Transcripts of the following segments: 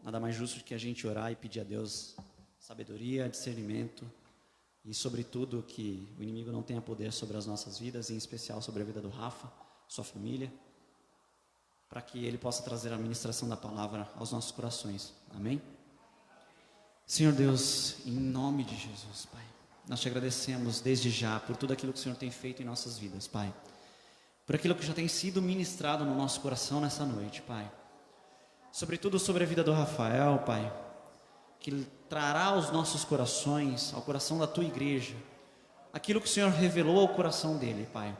nada mais justo do que a gente orar e pedir a Deus sabedoria, discernimento e, sobretudo, que o inimigo não tenha poder sobre as nossas vidas, em especial sobre a vida do Rafa, sua família, para que ele possa trazer a ministração da palavra aos nossos corações. Amém? Senhor Deus, em nome de Jesus, Pai, nós te agradecemos desde já por tudo aquilo que o Senhor tem feito em nossas vidas, Pai, por aquilo que já tem sido ministrado no nosso coração nessa noite, Pai, sobretudo sobre a vida do Rafael, Pai, que trará aos nossos corações, ao coração da tua igreja, aquilo que o Senhor revelou ao coração dele, Pai.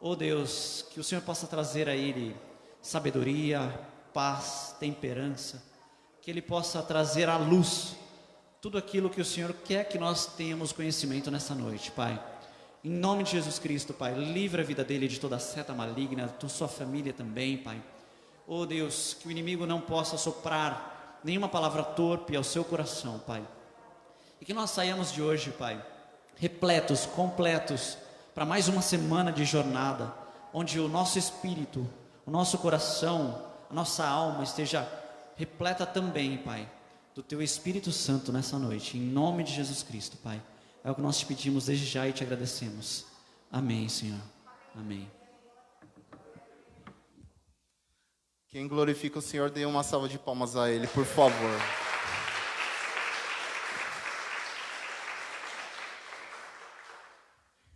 Oh Deus, que o Senhor possa trazer a ele sabedoria, paz, temperança, que ele possa trazer à luz tudo aquilo que o Senhor quer que nós tenhamos conhecimento nessa noite, Pai. Em nome de Jesus Cristo, Pai, livra a vida dele de toda seta maligna, sua família também, Pai. Oh Deus, que o inimigo não possa soprar nenhuma palavra torpe ao seu coração, Pai. E que nós saiamos de hoje, Pai, repletos, completos, para mais uma semana de jornada, onde o nosso espírito, o nosso coração, a nossa alma esteja repleta também, Pai, do Teu Espírito Santo nessa noite, em nome de Jesus Cristo, Pai. É o que nós te pedimos desde já e te agradecemos. Amém, Senhor. Amém. Quem glorifica o Senhor, dê uma salva de palmas a Ele, por favor.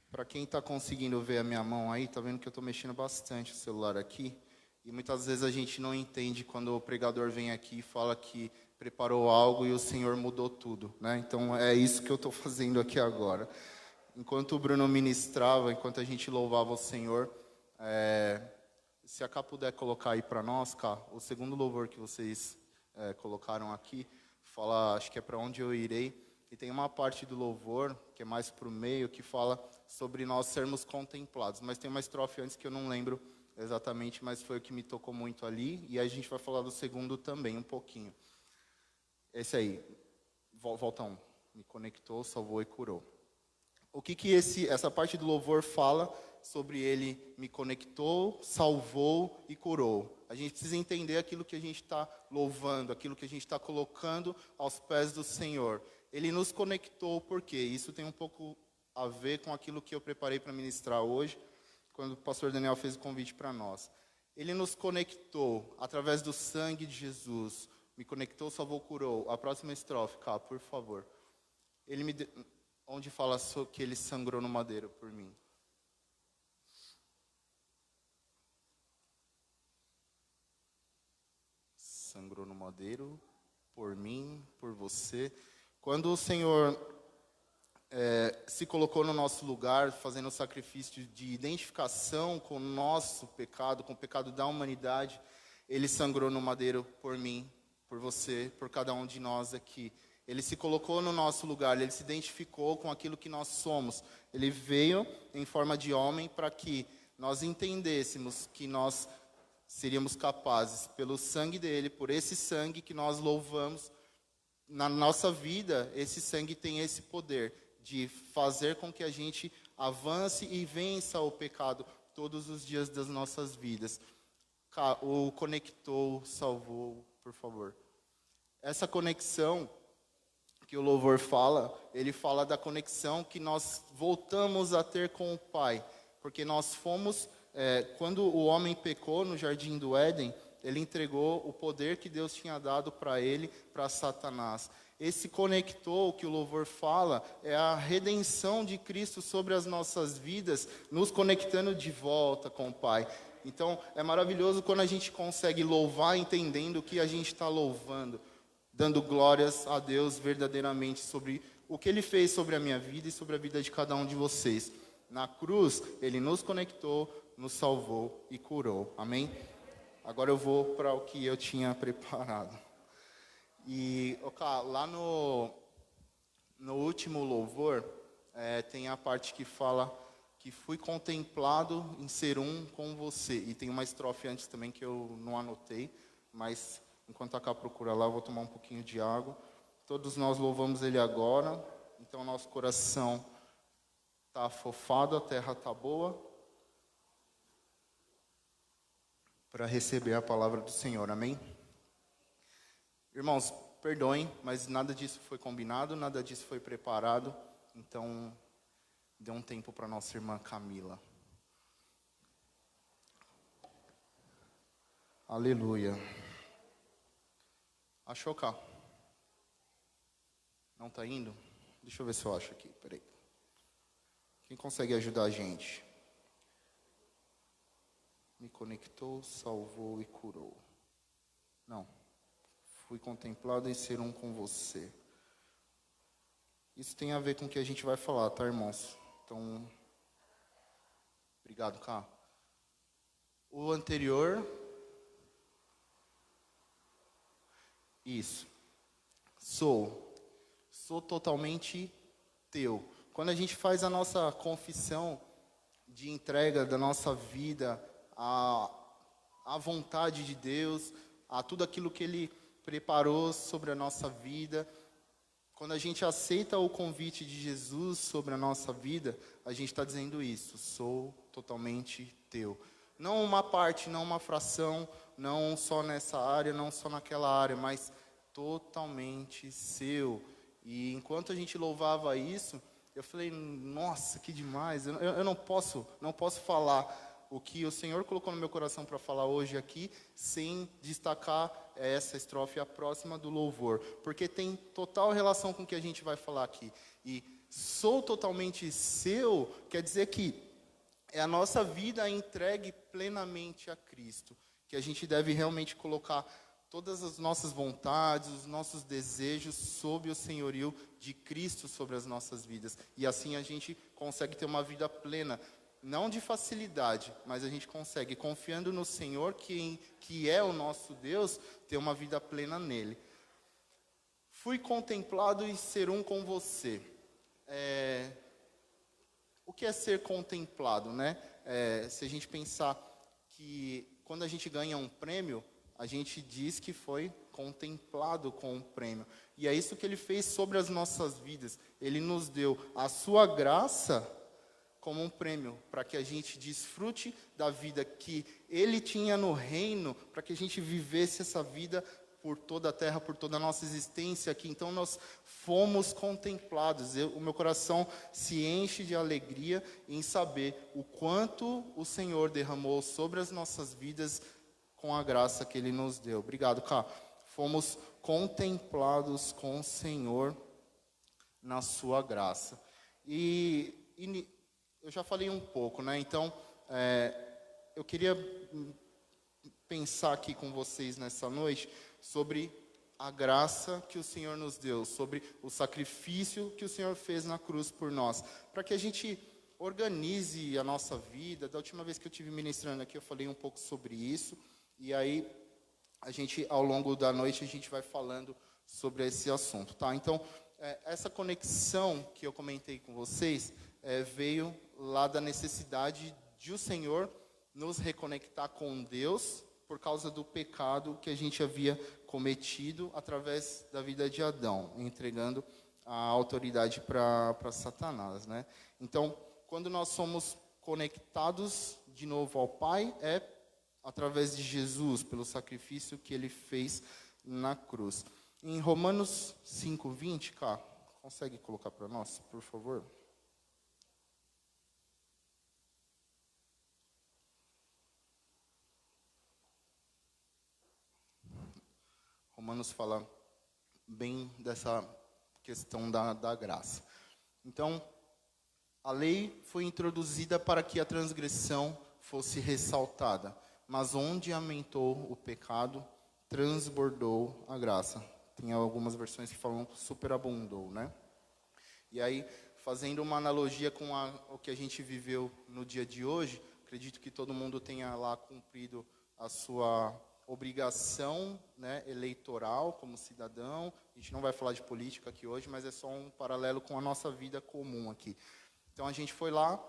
Para quem está conseguindo ver a minha mão aí, tá vendo que eu estou mexendo bastante o celular aqui. E muitas vezes a gente não entende quando o pregador vem aqui e fala que preparou algo e o Senhor mudou tudo, né? Então é isso que eu estou fazendo aqui agora. Enquanto o Bruno ministrava, enquanto a gente louvava o Senhor, se a Cá puder colocar aí para nós, Cá, o segundo louvor que vocês colocaram aqui, fala, acho que é para onde eu irei, e tem uma parte do louvor, que é mais para o meio, que fala sobre nós sermos contemplados, mas tem uma estrofe antes que eu não lembro exatamente, mas foi o que me tocou muito ali, e aí a gente vai falar do segundo também, um pouquinho. Esse aí, volta um, me conectou, salvou e curou. O que essa parte do louvor fala sobre ele me conectou, salvou e curou? A gente precisa entender aquilo que a gente está louvando, aquilo que a gente está colocando aos pés do Senhor. Ele nos conectou, por quê? Isso tem um pouco a ver com aquilo que eu preparei para ministrar hoje, quando o pastor Daniel fez o convite para nós. Ele nos conectou através do sangue de Jesus. Me conectou, salvou, curou. A próxima estrofe, Cá, por favor. Onde fala que ele sangrou no madeiro por mim. Sangrou no madeiro por mim, por você. Quando o Senhor se colocou no nosso lugar, fazendo o sacrifício de identificação com o nosso pecado, com o pecado da humanidade, ele sangrou no madeiro por mim, por você, por cada um de nós aqui. Ele se colocou no nosso lugar, ele se identificou com aquilo que nós somos. Ele veio em forma de homem para que nós entendêssemos que nós seríamos capazes, pelo sangue dele, por esse sangue que nós louvamos, na nossa vida, esse sangue tem esse poder de fazer com que a gente avance e vença o pecado todos os dias das nossas vidas. O conectou, salvou, por favor. Essa conexão que o louvor fala, ele fala da conexão que nós voltamos a ter com o Pai. Porque nós fomos, quando o homem pecou no Jardim do Éden, ele entregou o poder que Deus tinha dado para ele, para Satanás. Esse conectou, que o louvor fala, é a redenção de Cristo sobre as nossas vidas, nos conectando de volta com o Pai. Então, é maravilhoso quando a gente consegue louvar entendendo o que a gente está louvando, dando glórias a Deus verdadeiramente sobre o que Ele fez sobre a minha vida e sobre a vida de cada um de vocês. Na cruz, Ele nos conectou, nos salvou e curou. Amém? Agora eu vou para o que eu tinha preparado. E, lá no último louvor, tem a parte que fala que fui contemplado em ser um com você. E tem uma estrofe antes também que eu não anotei, mas enquanto a Cá procura lá, eu vou tomar um pouquinho de água. Todos nós louvamos Ele agora, então nosso coração está afofado, a terra está boa, para receber a palavra do Senhor, amém? Irmãos, perdoem, mas nada disso foi combinado, nada disso foi preparado. Então, dê um tempo para nossa irmã Camila. Aleluia. Achou, cá? Não está indo? Deixa eu ver se eu acho aqui, peraí. Quem consegue ajudar a gente? Me conectou, salvou e curou. Não. Fui contemplado em ser um com você. Isso tem a ver com o que a gente vai falar, tá, irmãos? Então, obrigado, Cá. O anterior... Isso. Sou totalmente teu. Quando a gente faz a nossa confissão de entrega da nossa vida à vontade de Deus, a tudo aquilo que Ele preparou sobre a nossa vida, quando a gente aceita o convite de Jesus sobre a nossa vida, a gente está dizendo isso: sou totalmente teu. Não uma parte, não uma fração, não só nessa área, não só naquela área, mas totalmente seu. E enquanto a gente louvava isso, eu falei, nossa, que demais. Eu não posso falar o que o Senhor colocou no meu coração para falar hoje aqui, sem destacar essa estrofe, a próxima do louvor. Porque tem total relação com o que a gente vai falar aqui. E sou totalmente seu, quer dizer que é a nossa vida entregue plenamente a Cristo. Que a gente deve realmente colocar todas as nossas vontades, os nossos desejos sob o senhorio de Cristo sobre as nossas vidas. E assim a gente consegue ter uma vida plena, não de facilidade, mas a gente consegue, confiando no Senhor, que é o nosso Deus, ter uma vida plena nele. Fui contemplado em ser um com você. O que é ser contemplado, né? Se a gente pensar que quando a gente ganha um prêmio, a gente diz que foi contemplado com um prêmio. E é isso que Ele fez sobre as nossas vidas. Ele nos deu a sua graça como um prêmio, para que a gente desfrute da vida que Ele tinha no reino, para que a gente vivesse essa vida por toda a terra, por toda a nossa existência aqui. Então nós fomos contemplados. O meu coração se enche de alegria em saber o quanto o Senhor derramou sobre as nossas vidas com a graça que Ele nos deu. Obrigado, Cá. Fomos contemplados com o Senhor na sua graça. E eu já falei um pouco, né? Então, eu queria pensar aqui com vocês nessa noite sobre a graça que o Senhor nos deu, sobre o sacrifício que o Senhor fez na cruz por nós, para que a gente organize a nossa vida. Da última vez que eu estive ministrando aqui, eu falei um pouco sobre isso. E aí, a gente, ao longo da noite, a gente vai falando sobre esse assunto, tá? Então, essa conexão que eu comentei com vocês veio lá da necessidade de o Senhor nos reconectar com Deus por causa do pecado que a gente havia cometido através da vida de Adão, entregando a autoridade para Satanás, né? Então, quando nós somos conectados de novo ao Pai, através de Jesus, pelo sacrifício que Ele fez na cruz. Em Romanos 5:20, cá, consegue colocar para nós, por favor? Romanos fala bem dessa questão da graça. Então, a lei foi introduzida para que a transgressão fosse ressaltada. Mas onde aumentou o pecado, transbordou a graça. Tem algumas versões que falam superabundou, né? E aí, fazendo uma analogia com o que a gente viveu no dia de hoje, acredito que todo mundo tenha lá cumprido a sua obrigação, né, eleitoral como cidadão. A gente não vai falar de política aqui hoje, mas é só um paralelo com a nossa vida comum aqui. Então, a gente foi lá,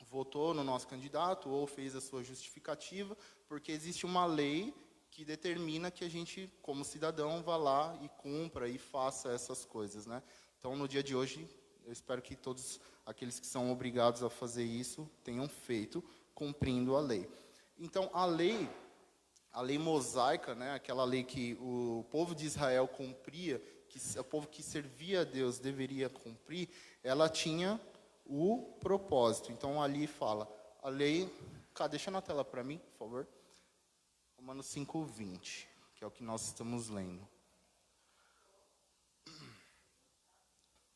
votou no nosso candidato ou fez a sua justificativa, porque existe uma lei que determina que a gente, como cidadão, vá lá e cumpra e faça essas coisas, né? Então, no dia de hoje, eu espero que todos aqueles que são obrigados a fazer isso tenham feito, cumprindo a lei. Então, a lei, a lei mosaica, né, aquela lei que o povo de Israel cumpria, que o povo que servia a Deus deveria cumprir, ela tinha o propósito. Então ali fala, a lei, deixa na tela para mim, por favor. Romanos 5:20, que é o que nós estamos lendo.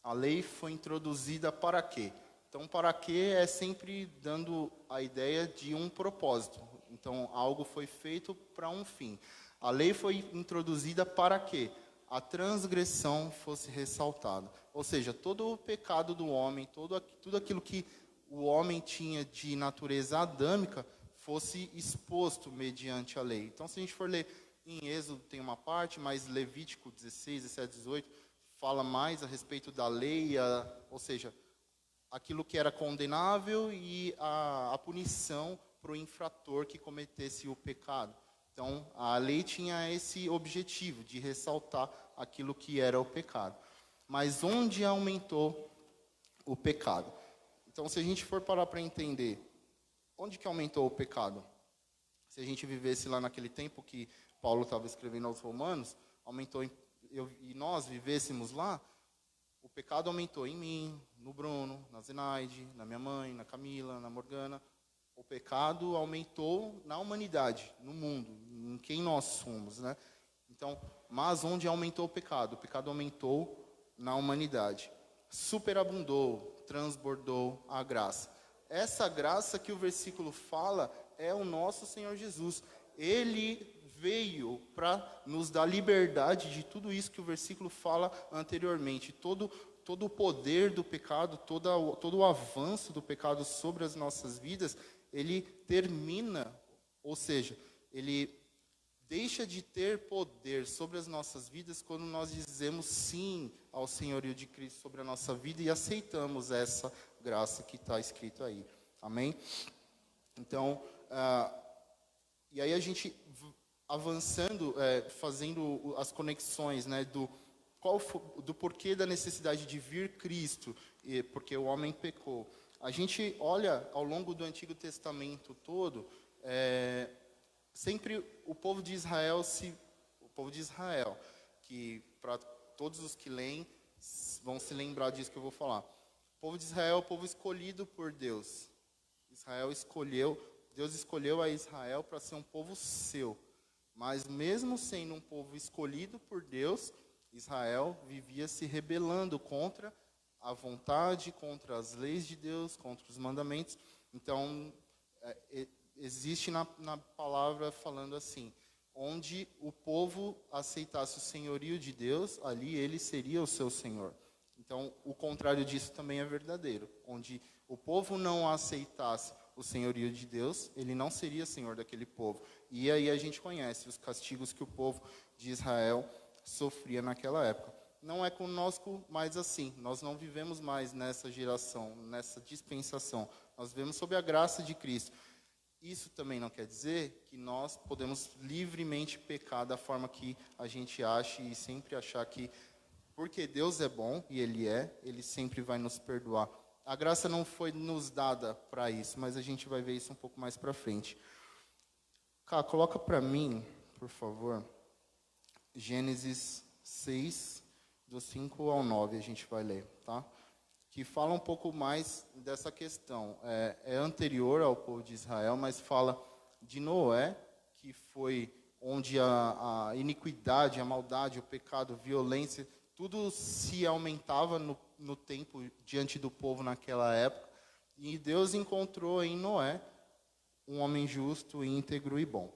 A lei foi introduzida para quê? Então, para quê é sempre dando a ideia de um propósito. Então, algo foi feito para um fim. A lei foi introduzida para quê? A transgressão fosse ressaltada. Ou seja, todo o pecado do homem, tudo aquilo que o homem tinha de natureza adâmica, fosse exposto mediante a lei. Então, se a gente for ler em Êxodo, tem uma parte, mas Levítico 16, 17, 18, fala mais a respeito da lei, ou seja, aquilo que era condenável e a punição para o infrator que cometesse o pecado. Então, a lei tinha esse objetivo de ressaltar aquilo que era o pecado. Mas onde aumentou o pecado? Então, se a gente for parar para entender, onde que aumentou o pecado? Se a gente vivesse lá naquele tempo que Paulo estava escrevendo aos Romanos, e nós vivêssemos lá, o pecado aumentou em mim, no Bruno, na Zenaide, na minha mãe, na Camila, na Morgana. O pecado aumentou na humanidade, no mundo, em quem nós somos, né? Então, mas onde aumentou o pecado? O pecado aumentou na humanidade. Superabundou, transbordou a graça. Essa graça que o versículo fala é o nosso Senhor Jesus. Ele veio para nos dar liberdade de tudo isso que o versículo fala anteriormente. Todo o poder do pecado, todo o avanço do pecado sobre as nossas vidas, ele termina, ou seja, ele deixa de ter poder sobre as nossas vidas quando nós dizemos sim ao senhorio de Cristo sobre a nossa vida e aceitamos essa graça que está escrito aí. Amém? Então, e aí a gente avançando, fazendo as conexões, né, do porquê da necessidade de vir Cristo, porque o homem pecou. A gente olha ao longo do Antigo Testamento todo, sempre o povo de Israel, que para todos os que leem vão se lembrar disso que eu vou falar. O povo de Israel é o povo escolhido por Deus. Deus escolheu a Israel para ser um povo seu. Mas mesmo sendo um povo escolhido por Deus, Israel vivia se rebelando contra a vontade, contra as leis de Deus, contra os mandamentos. Então, existe na palavra falando assim, onde o povo aceitasse o senhorio de Deus, ali ele seria o seu senhor. Então, o contrário disso também é verdadeiro. Onde o povo não aceitasse o senhorio de Deus, ele não seria senhor daquele povo. E aí a gente conhece os castigos que o povo de Israel sofria naquela época. Não é conosco mais assim. Nós não vivemos mais nessa geração, nessa dispensação. Nós vivemos sob a graça de Cristo. Isso também não quer dizer que nós podemos livremente pecar da forma que a gente acha e sempre achar que, porque Deus é bom, e Ele sempre vai nos perdoar. A graça não foi nos dada para isso, mas a gente vai ver isso um pouco mais para frente. Cá, coloca para mim, por favor, Gênesis 6, do 5 ao 9, a gente vai ler, tá? Que fala um pouco mais dessa questão. É anterior ao povo de Israel, mas fala de Noé, que foi onde a iniquidade, a maldade, o pecado, a violência, tudo se aumentava no tempo diante do povo naquela época. E Deus encontrou em Noé um homem justo, íntegro e bom.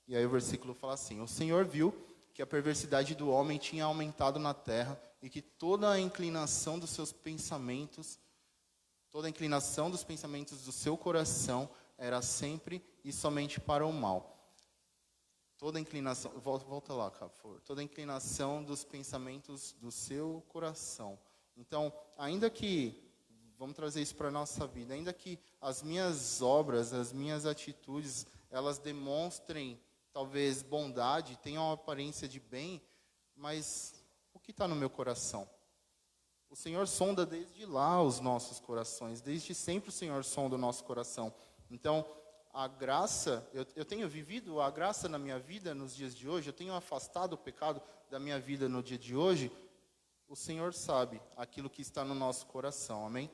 E aí o versículo fala assim: o Senhor viu que a perversidade do homem tinha aumentado na terra e que toda a inclinação dos seus pensamentos, toda a inclinação dos pensamentos do seu coração era sempre e somente para o mal. Toda a inclinação, volta lá, por favor. Toda a inclinação dos pensamentos do seu coração. Então, ainda que, vamos trazer isso para a nossa vida, ainda que as minhas obras, as minhas atitudes, elas demonstrem talvez bondade, tenham uma aparência de bem, mas o que está no meu coração? O Senhor sonda desde lá os nossos corações, desde sempre o Senhor sonda o nosso coração. Então, a graça, eu tenho vivido a graça na minha vida nos dias de hoje, eu tenho afastado o pecado da minha vida no dia de hoje, o Senhor sabe aquilo que está no nosso coração, amém?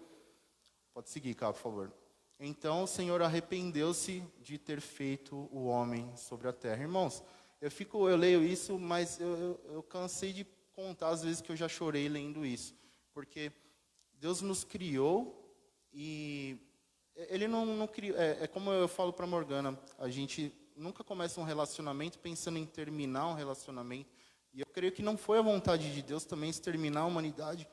Pode seguir, cá, por favor. Então o Senhor arrependeu-se de ter feito o homem sobre a terra. Irmãos, eu leio isso, mas eu cansei de contar as vezes que eu já chorei lendo isso. Porque Deus nos criou e Ele não criou. É como eu falo para Morgana, a gente nunca começa um relacionamento pensando em terminar um relacionamento. E eu creio que não foi a vontade de Deus também exterminar a humanidade.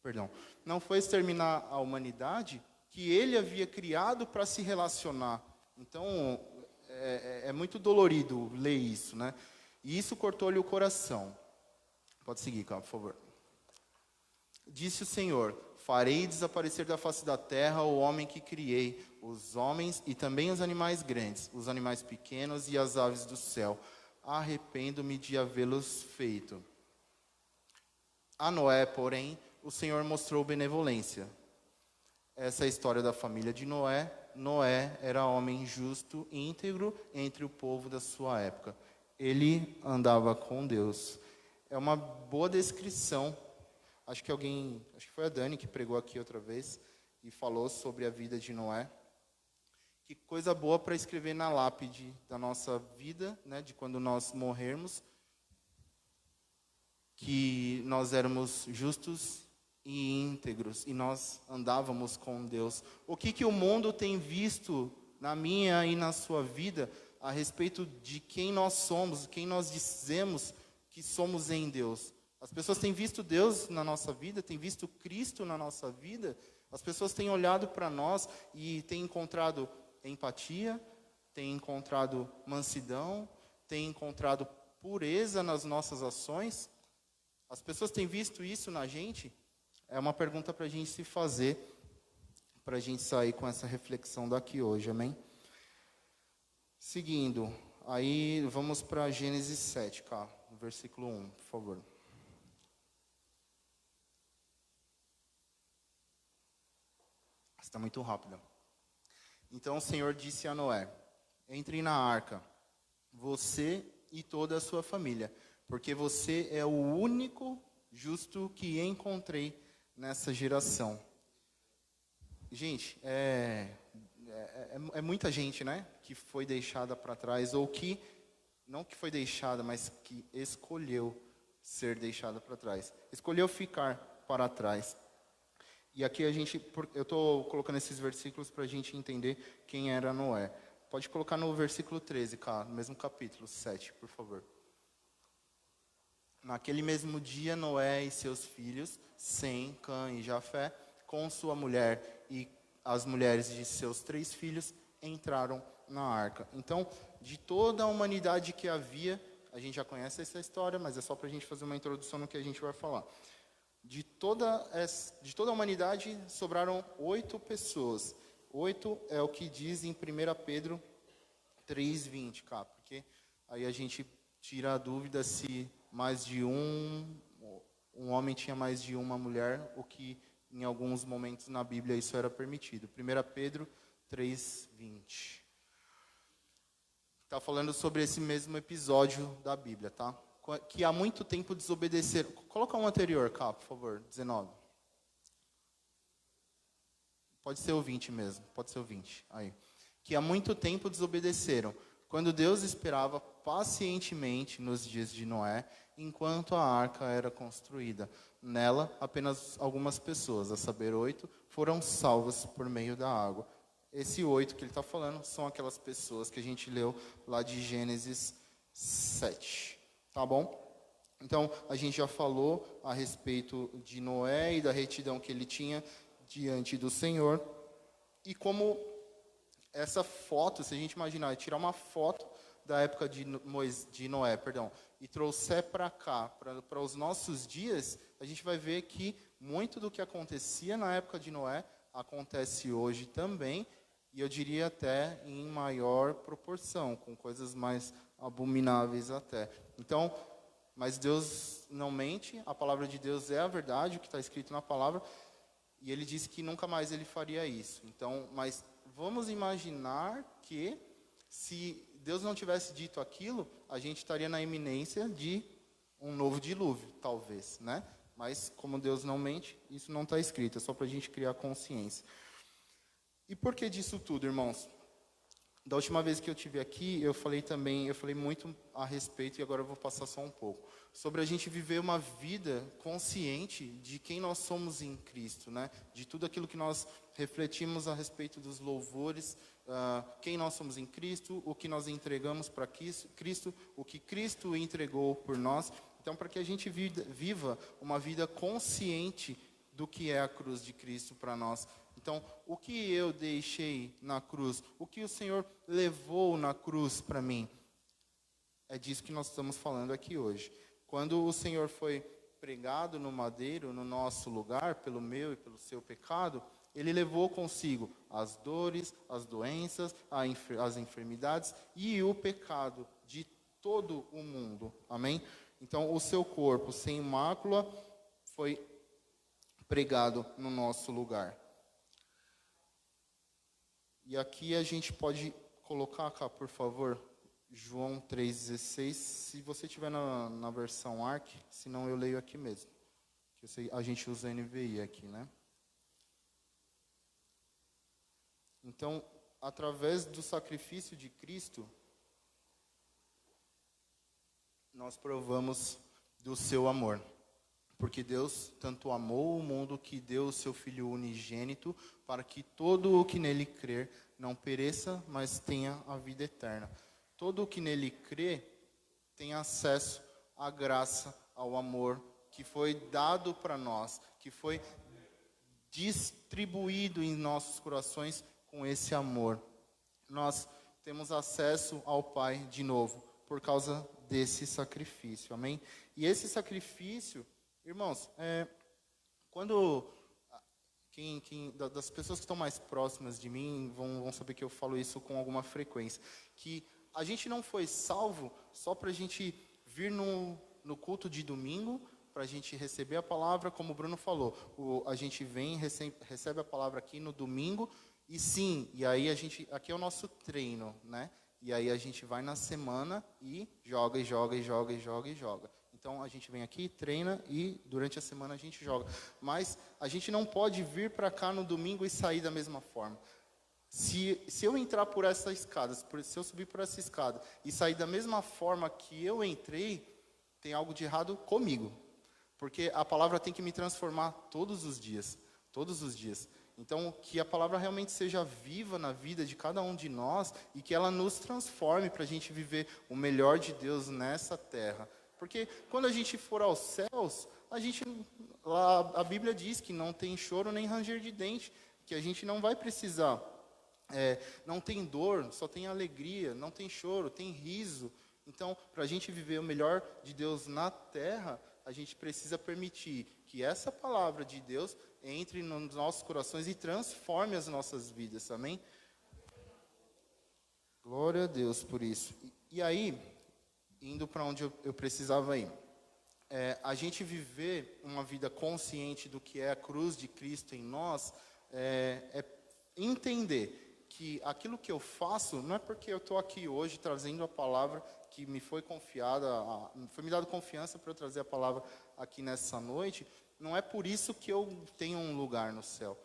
Perdão. Não foi exterminar a humanidade que Ele havia criado para se relacionar. Então, é muito dolorido ler isso, né? E isso cortou-lhe o coração. Pode seguir, cara, por favor. Disse o Senhor: farei desaparecer da face da terra o homem que criei, os homens e também os animais grandes, os animais pequenos e as aves do céu. Arrependo-me de havê-los feito. A Noé, porém, o Senhor mostrou benevolência. Essa é a história da família de Noé. Noé era homem justo e íntegro entre o povo da sua época. Ele andava com Deus. É uma boa descrição. Acho que foi a Dani que pregou aqui outra vez e falou sobre a vida de Noé. Que coisa boa para escrever na lápide da nossa vida, né, de quando nós morrermos, que nós éramos justos e íntegros, e nós andávamos com Deus. O que o mundo tem visto na minha e na sua vida a respeito de quem nós somos, quem nós dizemos que somos em Deus? As pessoas têm visto Deus na nossa vida, têm visto Cristo na nossa vida, as pessoas têm olhado para nós e têm encontrado empatia, têm encontrado mansidão, têm encontrado pureza nas nossas ações. As pessoas têm visto isso na gente? É uma pergunta para a gente se fazer, para a gente sair com essa reflexão daqui hoje, amém? Seguindo, aí vamos para Gênesis 7, cá, versículo 1, por favor. Está muito rápido. Então o Senhor disse a Noé: entre na arca, você e toda a sua família, porque você é o único justo que encontrei nessa geração. Gente, é muita gente, né, que foi deixada para trás, ou que, não que foi deixada, mas que escolheu ser deixada para trás. Escolheu ficar para trás. E aqui eu estou colocando esses versículos para a gente entender quem era Noé. Pode colocar no versículo 13, cá, no mesmo capítulo 7, por favor. Naquele mesmo dia, Noé e seus filhos, Sem, Cã e Jafé, com sua mulher e as mulheres de seus 3 filhos, entraram na arca. Então, de toda a humanidade que havia, a gente já conhece essa história, mas é só para a gente fazer uma introdução no que a gente vai falar. De toda a humanidade, sobraram 8 pessoas. 8 é o que diz em 1 Pedro 3:20, cá, porque aí a gente tira a dúvida se mais de um homem tinha mais de uma mulher, o que em alguns momentos na Bíblia isso era permitido. 1 Pedro 3:20. Está falando sobre esse mesmo episódio da Bíblia, tá? Que há muito tempo desobedeceram. Coloca um anterior, cá, por favor, 19. Pode ser o 20 mesmo, pode ser o 20. Aí. Que há muito tempo desobedeceram, quando Deus esperava pacientemente nos dias de Noé, enquanto a arca era construída. Nela, apenas algumas pessoas, a saber 8, foram salvas por meio da água. Esse 8 que ele está falando são aquelas pessoas que a gente leu lá de Gênesis 7. Tá bom? Então, a gente já falou a respeito de Noé e da retidão que ele tinha diante do Senhor. E como essa foto, se a gente imaginar, tirar uma foto da época de Noé, e trouxer para cá, para os nossos dias, a gente vai ver que muito do que acontecia na época de Noé acontece hoje também, e eu diria até em maior proporção, com coisas mais abomináveis até. Então, mas Deus não mente, a palavra de Deus é a verdade, o que está escrito na palavra, e ele disse que nunca mais ele faria isso. Então, mas vamos imaginar que se Deus não tivesse dito aquilo, a gente estaria na iminência de um novo dilúvio, talvez, né? Mas como Deus não mente, isso não está escrito, é só para a gente criar consciência. E por que disso tudo, irmãos? Da última vez que eu estive aqui, eu falei muito a respeito, e agora eu vou passar só um pouco, sobre a gente viver uma vida consciente de quem nós somos em Cristo, né? De tudo aquilo que nós refletimos a respeito dos louvores, quem nós somos em Cristo, o que nós entregamos para Cristo, o que Cristo entregou por nós. Então, para que a gente viva uma vida consciente do que é a cruz de Cristo para nós. Então, o que eu deixei na cruz, o que o Senhor levou na cruz para mim, é disso que nós estamos falando aqui hoje. Quando o Senhor foi pregado no madeiro, no nosso lugar, pelo meu e pelo seu pecado, Ele levou consigo as dores, as doenças, as enfermidades e o pecado de todo o mundo. Amém? Então, o seu corpo sem mácula foi pregado no nosso lugar. E aqui a gente pode colocar cá, por favor, João 3,16. Se você tiver na versão ARC, senão eu leio aqui mesmo. A gente usa NVI aqui, né? Então, através do sacrifício de Cristo, nós provamos do seu amor. Porque Deus tanto amou o mundo que deu o seu Filho unigênito, para que todo o que nele crer não pereça, mas tenha a vida eterna. Todo o que nele crê tem acesso à graça, ao amor que foi dado para nós, que foi distribuído em nossos corações com esse amor. Nós temos acesso ao Pai de novo, por causa desse sacrifício, amém? E esse sacrifício, irmãos, quando das pessoas que estão mais próximas de mim vão saber que eu falo isso com alguma frequência, que a gente não foi salvo só para a gente vir no culto de domingo, para a gente receber a palavra, como o Bruno falou, a gente vem, recebe a palavra aqui no domingo, e sim, e aí aqui é o nosso treino, né? E aí a gente vai na semana e joga. Então a gente vem aqui, treina e durante a semana a gente joga. Mas a gente não pode vir para cá no domingo e sair da mesma forma. Se eu entrar por essa escada, se eu subir por essa escada e sair da mesma forma que eu entrei, tem algo de errado comigo. Porque a palavra tem que me transformar todos os dias. Todos os dias. Então, que a palavra realmente seja viva na vida de cada um de nós e que ela nos transforme para a gente viver o melhor de Deus nessa terra. Porque quando a gente for aos céus, a Bíblia diz que não tem choro nem ranger de dente, que a gente não vai precisar, não tem dor, só tem alegria, não tem choro, tem riso. Então, para a gente viver o melhor de Deus na terra, a gente precisa permitir que essa palavra de Deus entre nos nossos corações e transforme as nossas vidas, amém? Glória a Deus por isso. E aí, indo para onde eu precisava ir, a gente viver uma vida consciente do que é a cruz de Cristo em nós, é entender que aquilo que eu faço, não é porque eu estou aqui hoje trazendo a palavra que me foi confiada, foi me dado confiança para eu trazer a palavra aqui nessa noite, não é por isso que eu tenho um lugar no céu.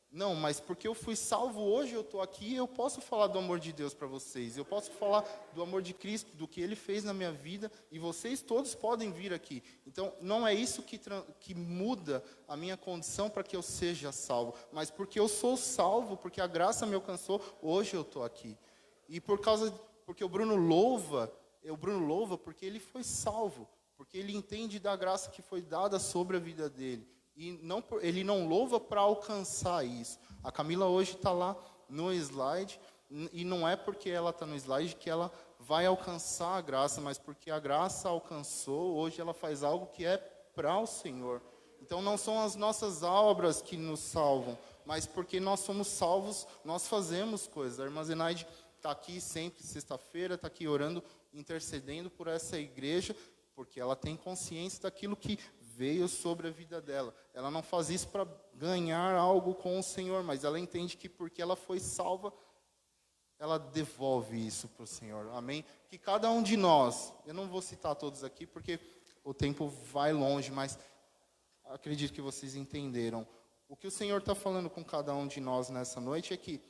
Não, mas porque eu fui salvo hoje, eu estou aqui, eu posso falar do amor de Deus para vocês. Eu posso falar do amor de Cristo, do que Ele fez na minha vida, e vocês todos podem vir aqui. Então, não é isso que muda a minha condição para que eu seja salvo, mas porque eu sou salvo, porque a graça me alcançou, hoje eu estou aqui. E porque o Bruno louva porque ele foi salvo. Porque ele entende da graça que foi dada sobre a vida dele. E ele não louva para alcançar isso. A Camila hoje está lá no slide, e não é porque ela está no slide que ela vai alcançar a graça, mas porque a graça alcançou, hoje ela faz algo que é para o Senhor. Então não são as nossas obras que nos salvam, mas porque nós somos salvos, nós fazemos coisas. A irmã Zenaide está aqui sempre, sexta-feira, está aqui orando, intercedendo por essa igreja, porque ela tem consciência daquilo que veio sobre a vida dela. Ela não faz isso para ganhar algo com o Senhor, mas ela entende que porque ela foi salva, ela devolve isso para o Senhor, amém? Que cada um de nós, eu não vou citar todos aqui porque o tempo vai longe, mas acredito que vocês entenderam. O que o Senhor está falando com cada um de nós nessa noite é que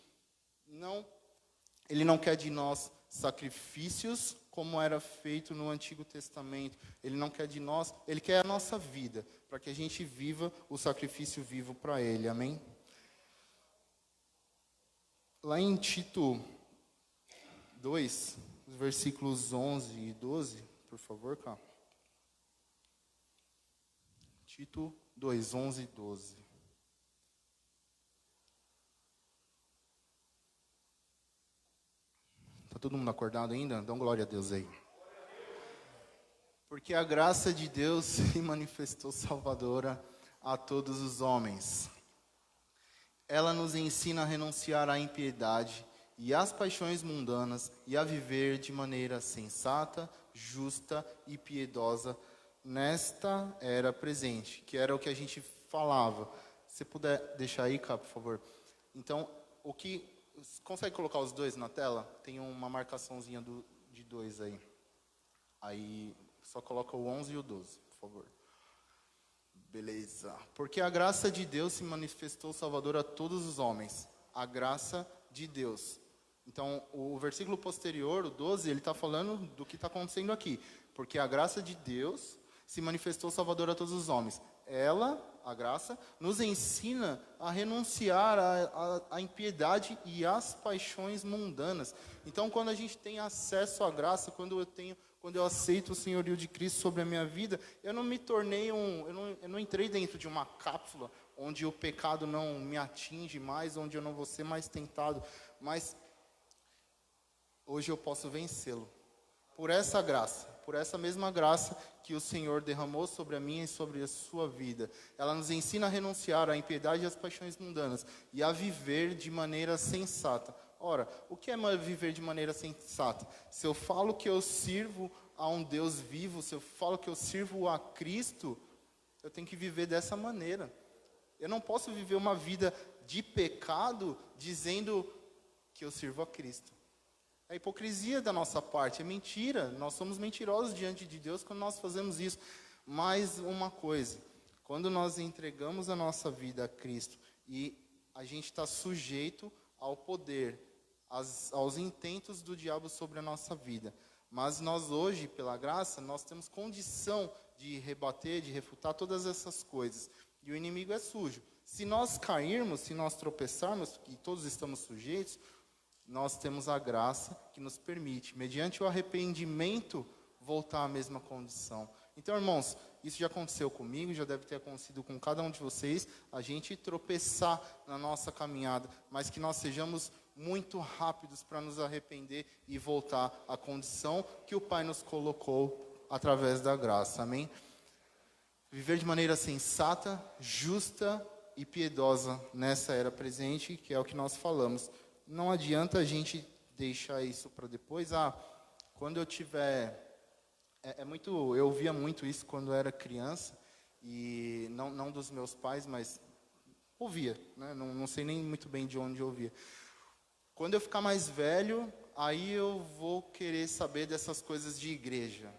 Ele não quer de nós sacrifícios como era feito no Antigo Testamento. Ele não quer de nós, Ele quer a nossa vida, para que a gente viva o sacrifício vivo para Ele, amém? Lá em Tito 2, os versículos 11 e 12, por favor, cá. Tito 2, 11 e 12. Está todo mundo acordado ainda? Dá glória a Deus aí. Porque a graça de Deus se manifestou salvadora a todos os homens. Ela nos ensina a renunciar à impiedade e às paixões mundanas e a viver de maneira sensata, justa e piedosa nesta era presente, que era o que a gente falava. Se puder deixar aí, cá, por favor. Então, consegue colocar os dois na tela? Tem uma marcaçãozinha de 2 aí. Aí, só coloca o 11 e o 12, por favor. Beleza. Porque a graça de Deus se manifestou salvadora a todos os homens. A graça de Deus. Então, o versículo posterior, o 12, ele está falando do que está acontecendo aqui. Porque a graça de Deus se manifestou salvadora a todos os homens. Ela, a graça, nos ensina a renunciar à impiedade e às paixões mundanas. Então, quando a gente tem acesso à graça, quando eu aceito o senhorio de Cristo sobre a minha vida, eu não me tornei eu não entrei dentro de uma cápsula onde o pecado não me atinge mais, onde eu não vou ser mais tentado, mas hoje eu posso vencê-lo. Por essa graça, por essa mesma graça que o Senhor derramou sobre a minha e sobre a sua vida. Ela nos ensina a renunciar à impiedade e às paixões mundanas e a viver de maneira sensata. Ora, o que é viver de maneira sensata? Se eu falo que eu sirvo a um Deus vivo, se eu falo que eu sirvo a Cristo, eu tenho que viver dessa maneira. Eu não posso viver uma vida de pecado dizendo que eu sirvo a Cristo. É hipocrisia da nossa parte, é mentira. Nós somos mentirosos diante de Deus quando nós fazemos isso. Mas uma coisa, quando nós entregamos a nossa vida a Cristo e a gente está sujeito ao poder, aos intentos do diabo sobre a nossa vida. Mas nós hoje, pela graça, nós temos condição de rebater, de refutar todas essas coisas. E o inimigo é sujo. Se nós cairmos, se nós tropeçarmos, e todos estamos sujeitos, nós temos a graça que nos permite, mediante o arrependimento, voltar à mesma condição. Então, irmãos, isso já aconteceu comigo, já deve ter acontecido com cada um de vocês, a gente tropeçar na nossa caminhada, mas que nós sejamos muito rápidos para nos arrepender e voltar à condição que o Pai nos colocou através da graça, amém? Viver de maneira sensata, justa e piedosa nessa era presente, que é o que nós falamos. Não adianta a gente deixar isso para depois. Quando eu tiver... eu ouvia muito isso quando eu era criança, e não dos meus pais, mas ouvia, né? Não sei nem muito bem de onde eu ouvia. Quando eu ficar mais velho, aí eu vou querer saber dessas coisas de igreja.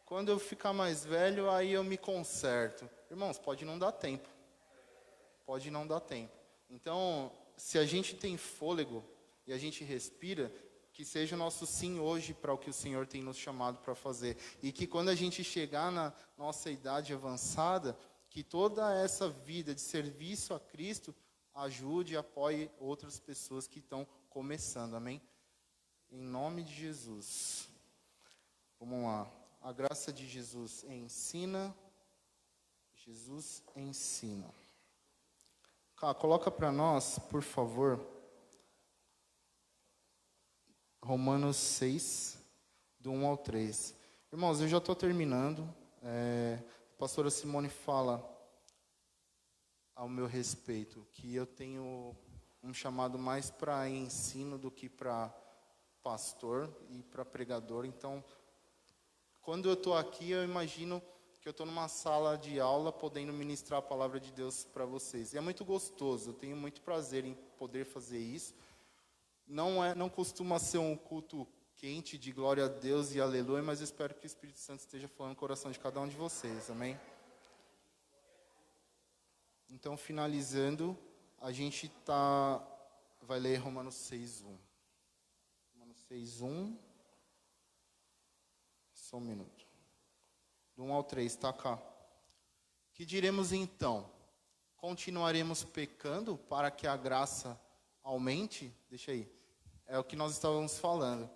Quando eu ficar mais velho, aí eu me conserto. Irmãos, pode não dar tempo. Pode não dar tempo. Então, se a gente tem fôlego e a gente respira, que seja o nosso sim hoje para o que o Senhor tem nos chamado para fazer. E que quando a gente chegar na nossa idade avançada, que toda essa vida de serviço a Cristo ajude e apoie outras pessoas que estão começando. Amém? Em nome de Jesus. Vamos lá. A graça de Jesus ensina. Jesus ensina. Coloca para nós, por favor, Romanos 6, do 1 ao 3. Irmãos, eu já estou terminando. A pastora Simone fala ao meu respeito que eu tenho um chamado mais para ensino do que para pastor e para pregador. Então, quando eu estou aqui, eu imagino que eu estou numa sala de aula podendo ministrar a palavra de Deus para vocês. E é muito gostoso, eu tenho muito prazer em poder fazer isso. não costuma ser um culto quente de glória a Deus e aleluia, mas eu espero que o Espírito Santo esteja falando no coração de cada um de vocês, amém? Então, finalizando, a gente vai ler Romanos 6:1. Romanos 6:1. Só um minuto. Do 1 ao 3, tá cá. Que diremos então? Continuaremos pecando para que a graça aumente? Deixa aí. É o que nós estávamos falando.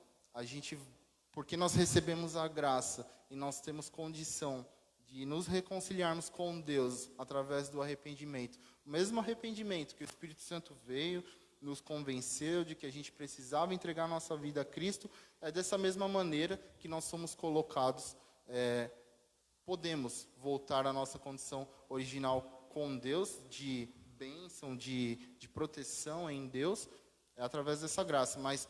Porque nós recebemos a graça e nós temos condição de nos reconciliarmos com Deus através do arrependimento. O mesmo arrependimento que o Espírito Santo veio, nos convenceu de que a gente precisava entregar nossa vida a Cristo, é dessa mesma maneira que nós somos colocados, podemos voltar à nossa condição original com Deus, de bênção, de proteção em Deus, através dessa graça. Mas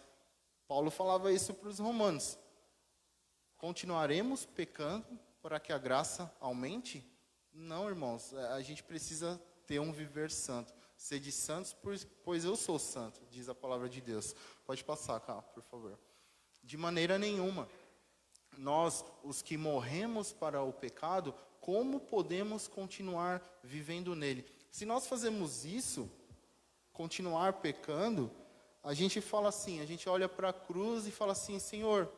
Paulo falava isso para os romanos. Continuaremos pecando para que a graça aumente? Não, irmãos, a gente precisa ter um viver santo. Sede santos, pois eu sou santo, diz a palavra de Deus. Pode passar, cá, por favor. De maneira nenhuma. Nós, os que morremos para o pecado, como podemos continuar vivendo nele? Se nós fazemos isso, continuar pecando, a gente fala assim, a gente olha para a cruz e fala assim, Senhor,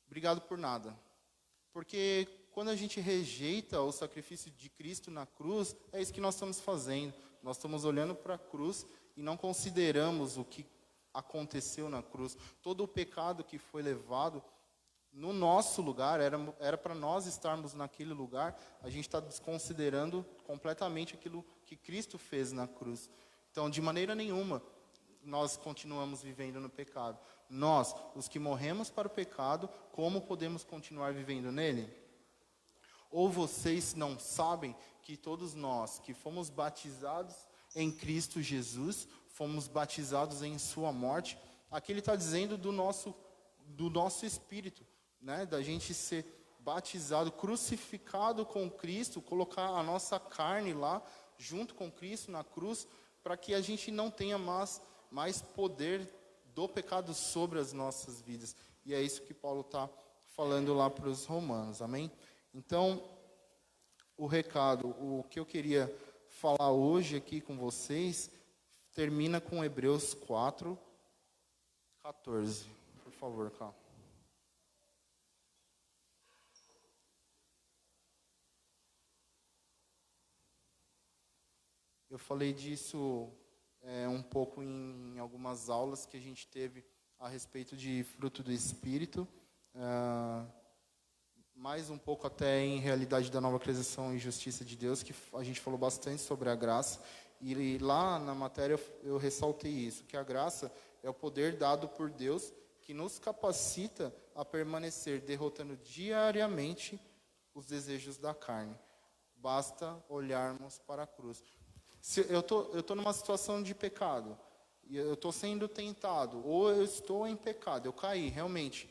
obrigado por nada. Porque quando a gente rejeita o sacrifício de Cristo na cruz, é isso que nós estamos fazendo. Nós estamos olhando para a cruz e não consideramos o que aconteceu na cruz. Todo o pecado que foi levado no nosso lugar, era para nós estarmos naquele lugar, a gente está desconsiderando completamente aquilo que Cristo fez na cruz. Então, de maneira nenhuma, nós continuamos vivendo no pecado. Nós, os que morremos para o pecado, como podemos continuar vivendo nele? Ou vocês não sabem que todos nós que fomos batizados em Cristo Jesus, fomos batizados em sua morte? Aqui ele está dizendo do nosso espírito, né? Da gente ser batizado, crucificado com Cristo, colocar a nossa carne lá, junto com Cristo na cruz, para que a gente não tenha mais poder do pecado sobre as nossas vidas. E é isso que Paulo está falando lá para os romanos, amém? Então, o recado, o que eu queria falar hoje aqui com vocês, termina com Hebreus 4:14. Por favor, cá. Eu falei disso um pouco em algumas aulas que a gente teve a respeito de fruto do Espírito, mais um pouco até em realidade da nova criação e justiça de Deus, que a gente falou bastante sobre a graça, e lá na matéria eu ressaltei isso, que a graça é o poder dado por Deus que nos capacita a permanecer derrotando diariamente os desejos da carne. Basta olharmos para a cruz. Se eu tô numa situação de pecado, e eu estou sendo tentado, ou eu estou em pecado, eu caí, realmente,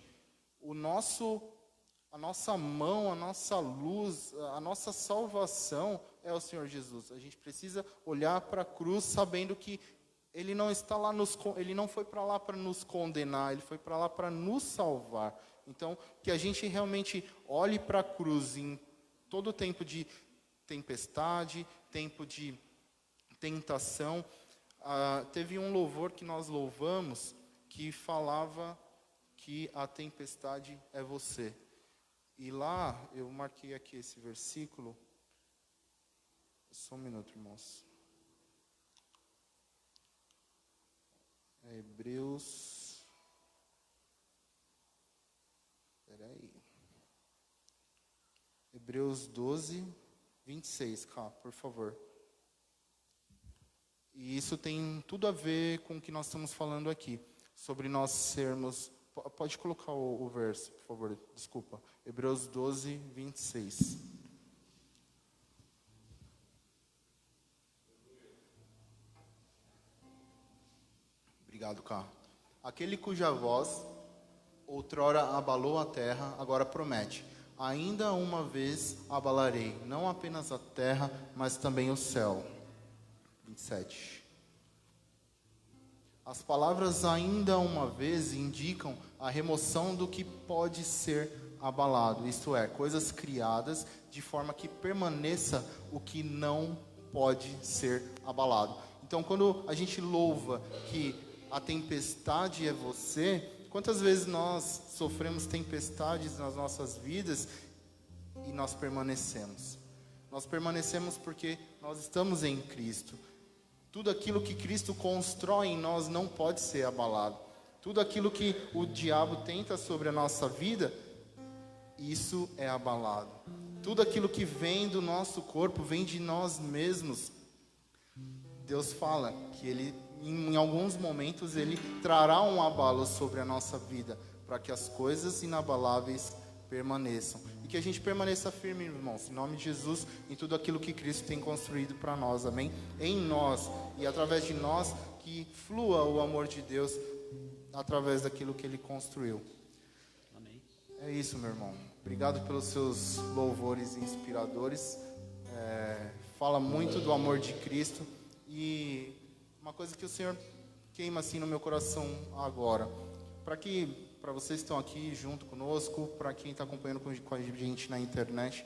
a nossa mão, a nossa luz, a nossa salvação é o Senhor Jesus. A gente precisa olhar para a cruz sabendo que Ele não está lá Ele não foi para lá para nos condenar, Ele foi para lá para nos salvar. Então, que a gente realmente olhe para a cruz em todo tempo de tempestade, tempo de tentação. Teve um louvor que nós louvamos que falava que a tempestade é você. E lá, eu marquei aqui esse versículo. Só um minuto, irmãos. Hebreus. Hebreus 12:26, cá, por favor. E isso tem tudo a ver com o que nós estamos falando aqui, sobre nós sermos... Pode colocar o verso, por favor, desculpa. Hebreus 12:26. Obrigado, Cá. Aquele cuja voz outrora abalou a terra, agora promete: ainda uma vez abalarei, não apenas a terra, mas também o céu. 27. As palavras ainda uma vez indicam a remoção do que pode ser abalado, isto é, coisas criadas de forma que permaneça o que não pode ser abalado. Então, quando a gente louva que a tempestade é você, quantas vezes nós sofremos tempestades nas nossas vidas e nós permanecemos? Nós permanecemos porque nós estamos em Cristo. Tudo aquilo que Cristo constrói em nós não pode ser abalado. Tudo aquilo que o diabo tenta sobre a nossa vida, isso é abalado. Tudo aquilo que vem do nosso corpo, vem de nós mesmos. Deus fala que Ele, em alguns momentos, Ele trará um abalo sobre a nossa vida, para que as coisas inabaláveis permaneçam. E que a gente permaneça firme, irmãos, em nome de Jesus, em tudo aquilo que Cristo tem construído para nós, amém? Em nós, e através de nós, que flua o amor de Deus, através daquilo que Ele construiu. Amém. É isso, meu irmão. Obrigado pelos seus louvores inspiradores. Fala muito do amor de Cristo. E uma coisa que o Senhor queima assim no meu coração agora, para vocês que estão aqui junto conosco, para quem está acompanhando com a gente na internet,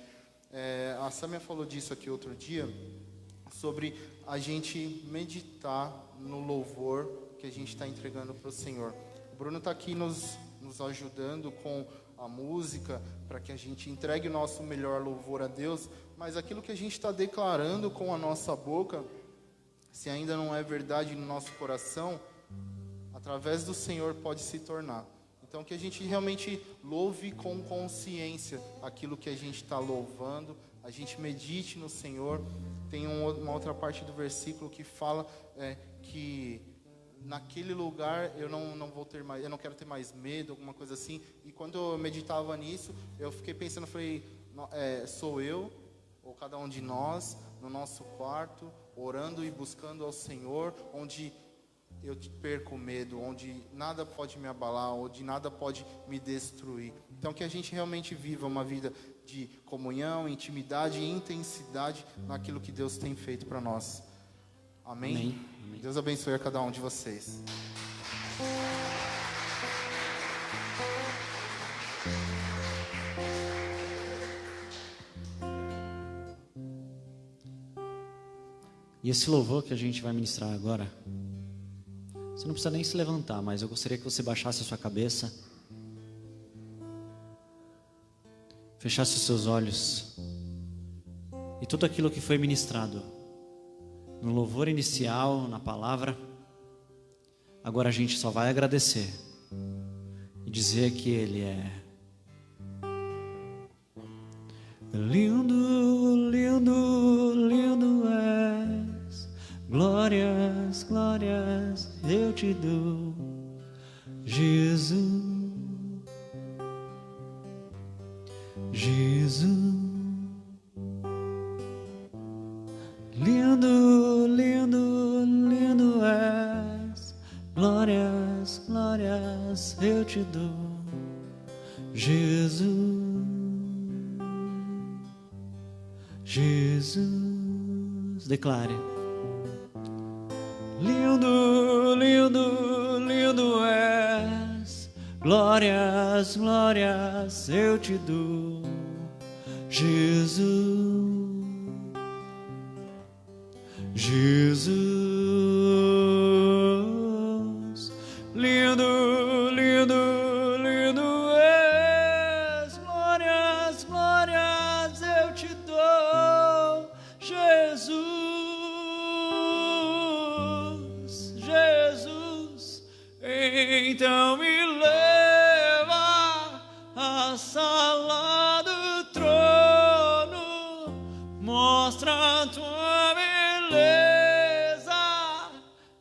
a Samia falou disso aqui outro dia, sobre a gente meditar no louvor que a gente está entregando para o Senhor. O Bruno está aqui nos ajudando com a música, para que a gente entregue o nosso melhor louvor a Deus, mas aquilo que a gente está declarando com a nossa boca, se ainda não é verdade no nosso coração, através do Senhor pode se tornar. Então que a gente realmente louve com consciência aquilo que a gente está louvando, a gente medite no Senhor. Tem uma outra parte do versículo que fala que naquele lugar eu não quero ter mais medo, alguma coisa assim. E quando eu meditava nisso, eu fiquei pensando, falei, sou eu, ou cada um de nós, no nosso quarto, orando e buscando ao Senhor, onde eu perco medo, onde nada pode me abalar, onde nada pode me destruir. Então que a gente realmente viva uma vida de comunhão, intimidade e intensidade naquilo que Deus tem feito para nós. Amém? Amém. Amém. Deus abençoe a cada um de vocês. E esse louvor que a gente vai ministrar agora, você não precisa nem se levantar, mas eu gostaria que você baixasse a sua cabeça, fechasse os seus olhos, e tudo aquilo que foi ministrado no louvor inicial, na palavra, agora a gente só vai agradecer e dizer que Ele é lindo, lindo, lindo és. Glórias, glórias eu te dou, Jesus, Jesus. Lindo, lindo, lindo és. Glórias, glórias eu te dou, Jesus, Jesus. Declare. Lindo, lindo, lindo és. Glórias, glórias eu te dou, Jesus, Jesus. Lindo, lindo, lindo és. Glórias, glórias eu te dou, Jesus, Jesus. Então me leva à sala do trono, mostra a tua beleza,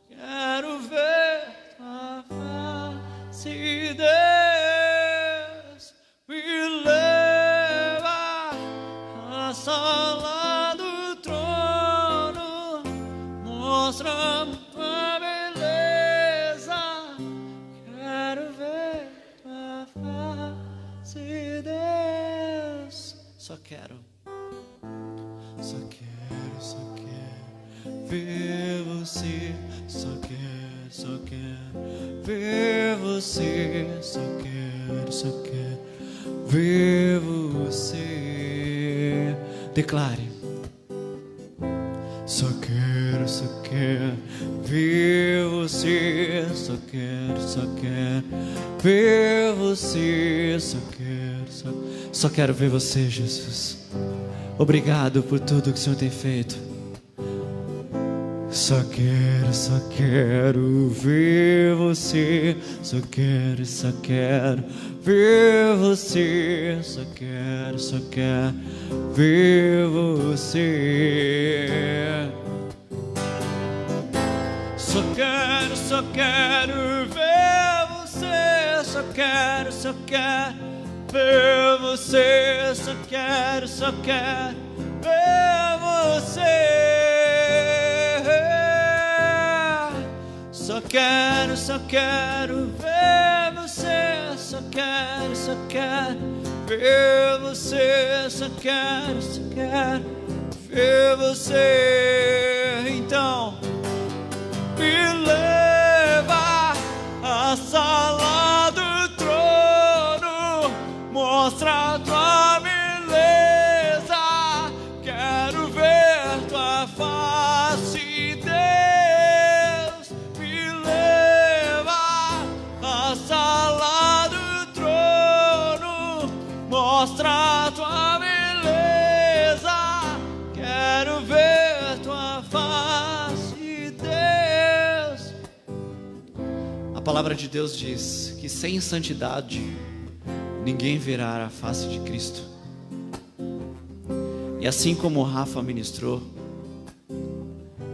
quero ver tua face, Deus. Me leva à sala do trono, mostra a tua beleza, quero ver tua face, Deus. Só quero ver você, só quero só quero ver você, só quero ver você. Declare. Só quero ver você, só quero ver você, só quero ver você, Jesus. Obrigado por tudo que o Senhor tem feito. Só quero ver você, só quero ver você, só quero ver você. Só quero ver você, só quero ver você, só quero ver você. Só quero ver você, só quero ver você, só quero ver você. Então, me leva à sala do trono, mostra a tua beleza, quero ver tua face, Deus. Me leva à sala do trono, mostra a tua beleza, quero ver tua face, Deus. A palavra de Deus diz que sem santidade ninguém verá a face de Cristo. E assim como o Rafa ministrou,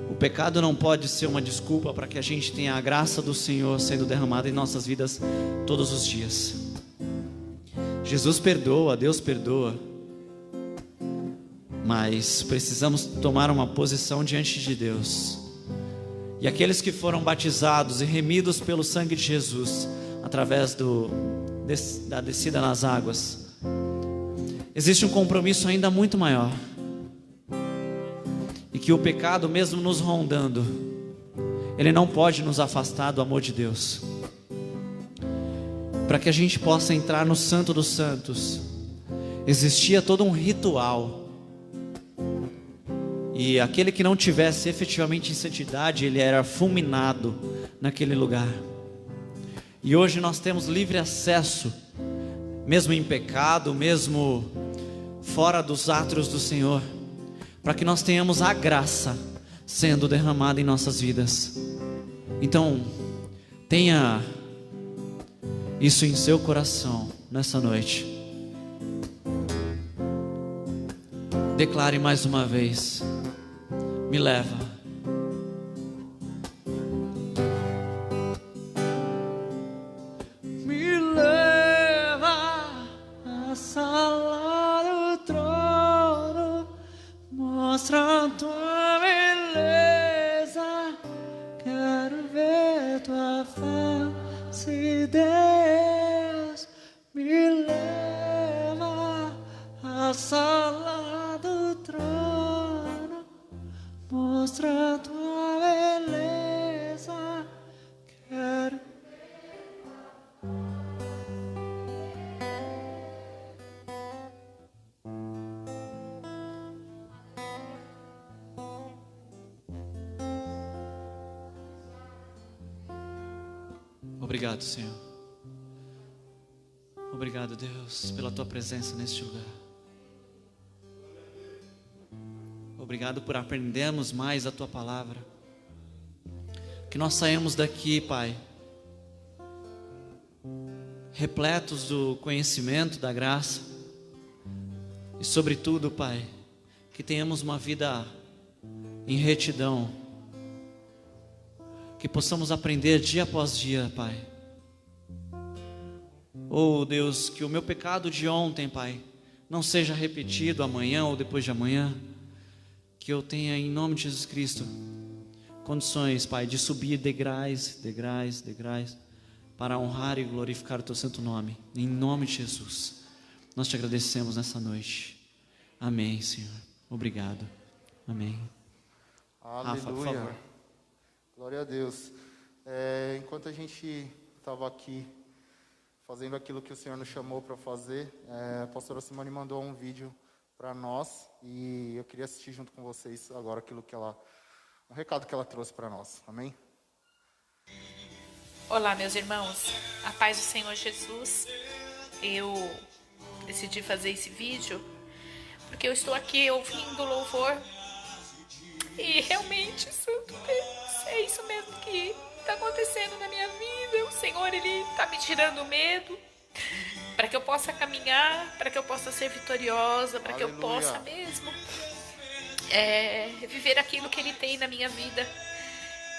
o pecado não pode ser uma desculpa para que a gente tenha a graça do Senhor sendo derramada em nossas vidas todos os dias. Jesus perdoa, Deus perdoa, mas precisamos tomar uma posição diante de Deus. E aqueles que foram batizados e remidos pelo sangue de Jesus, através da descida nas águas, existe um compromisso ainda muito maior. E que o pecado, mesmo nos rondando, ele não pode nos afastar do amor de Deus. Para que a gente possa entrar no Santo dos Santos, existia todo um ritual. E aquele que não tivesse efetivamente em santidade, ele era fulminado naquele lugar. E hoje nós temos livre acesso, mesmo em pecado, mesmo fora dos átrios do Senhor, para que nós tenhamos a graça sendo derramada em nossas vidas. Então, tenha isso em seu coração nessa noite. Declare mais uma vez: me leva. Me leva à sala do trono, mostra a tua beleza, quero ver tua face, Deus. Me leva à sala do trono, mostra a tua beleza, quero. Obrigado, Senhor. Obrigado, Deus, pela tua presença neste lugar. Obrigado por aprendermos mais a tua palavra. Que nós saímos daqui, Pai, repletos do conhecimento, da graça. E sobretudo, Pai, que tenhamos uma vida em retidão. Que possamos aprender dia após dia, Pai. Oh, Deus, que o meu pecado de ontem, Pai, não seja repetido amanhã ou depois de amanhã. Que eu tenha, em nome de Jesus Cristo, condições, Pai, de subir degraus, para honrar e glorificar o Teu santo nome. Em nome de Jesus, nós Te agradecemos nessa noite. Amém, Senhor. Obrigado. Amém. Aleluia. Rafa, por favor. Glória a Deus. Enquanto a gente estava aqui fazendo aquilo que o Senhor nos chamou para fazer, a pastora Simone mandou um vídeo para nós e eu queria assistir junto com vocês agora o recado que ela trouxe para nós. Amém? Olá, meus irmãos. A paz do Senhor Jesus. Eu decidi fazer esse vídeo porque eu estou aqui ouvindo louvor e realmente, Santo Deus, é isso mesmo que está acontecendo na minha vida. O Senhor, Ele está me tirando o medo para que eu possa caminhar, para que eu possa ser vitoriosa, para que eu possa mesmo viver aquilo que Ele tem na minha vida.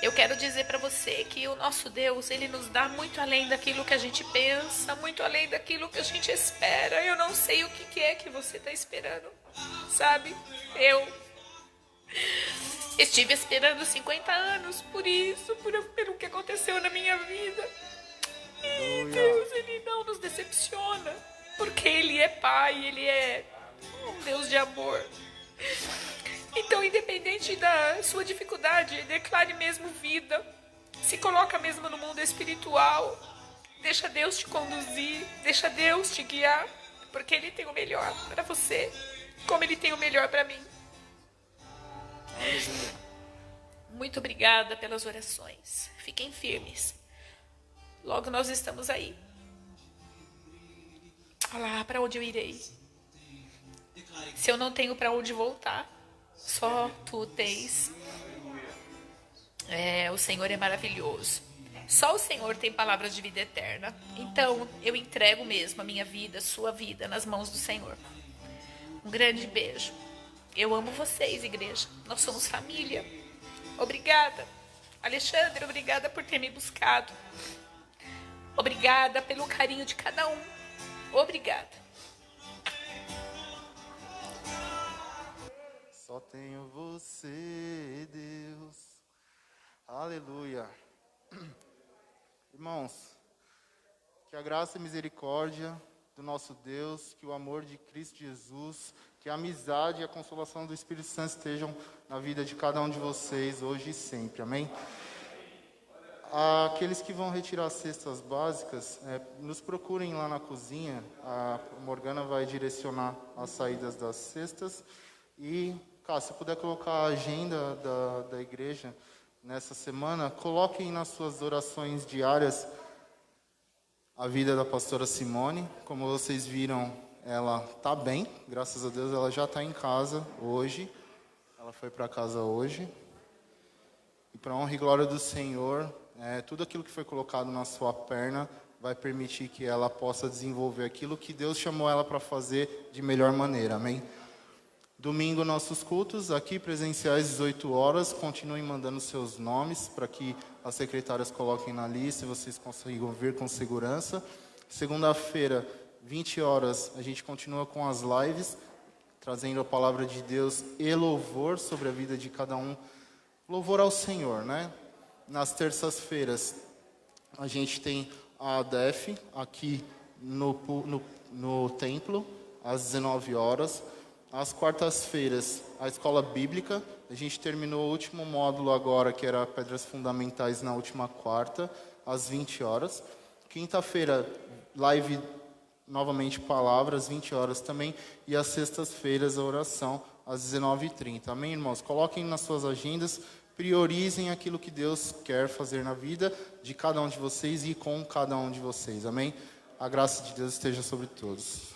Eu quero dizer para você que o nosso Deus, Ele nos dá muito além daquilo que a gente pensa, muito além daquilo que a gente espera. Eu não sei o que é que você está esperando, sabe? Eu estive esperando 50 anos por isso, pelo que aconteceu na minha vida. E Deus, Ele não nos decepciona, porque Ele é Pai, Ele é um Deus de amor. Então, independente da sua dificuldade, declare mesmo vida. Se coloca mesmo no mundo espiritual. Deixa Deus te conduzir, deixa Deus te guiar, porque Ele tem o melhor para você, como Ele tem o melhor para mim. Muito obrigada pelas orações. Fiquem firmes. Logo nós estamos aí. Olha, para onde eu irei? Se eu não tenho para onde voltar, só tu tens. O Senhor é maravilhoso. Só o Senhor tem palavras de vida eterna. Então, eu entrego mesmo a minha vida, a sua vida, nas mãos do Senhor. Um grande beijo. Eu amo vocês, igreja. Nós somos família. Obrigada. Alexandre, obrigada por ter me buscado. Obrigada pelo carinho de cada um. Obrigada. Só tenho você, Deus. Aleluia. Irmãos, que a graça e misericórdia do nosso Deus, que o amor de Cristo Jesus, que a amizade e a consolação do Espírito Santo estejam na vida de cada um de vocês, hoje e sempre. Amém? Aqueles que vão retirar as cestas básicas, nos procurem lá na cozinha. A Morgana vai direcionar as saídas das cestas. E, cara, se puder colocar a agenda da igreja nessa semana, coloquem nas suas orações diárias a vida da pastora Simone. Como vocês viram, ela está bem, graças a Deus, ela já está em casa hoje. Ela foi para casa hoje. E para honra e glória do Senhor, tudo aquilo que foi colocado na sua perna vai permitir que ela possa desenvolver aquilo que Deus chamou ela para fazer de melhor maneira. Amém? Domingo, nossos cultos, aqui presenciais, 18 horas. Continuem mandando seus nomes para que as secretárias coloquem na lista e vocês consigam vir com segurança. Segunda-feira, 20 horas, a gente continua com as lives, trazendo a palavra de Deus e louvor sobre a vida de cada um. Louvor ao Senhor, né? Nas terças-feiras, a gente tem a ADEF aqui no templo, às 19 horas. Às quartas-feiras, a escola bíblica. A gente terminou o último módulo agora, que era Pedras Fundamentais, na última quarta, às 20 horas. Quinta-feira, live, novamente palavras, 20 horas também. E às sextas-feiras, a oração, às 19h30. Amém, irmãos? Coloquem nas suas agendas, priorizem aquilo que Deus quer fazer na vida de cada um de vocês e com cada um de vocês. Amém? A graça de Deus esteja sobre todos.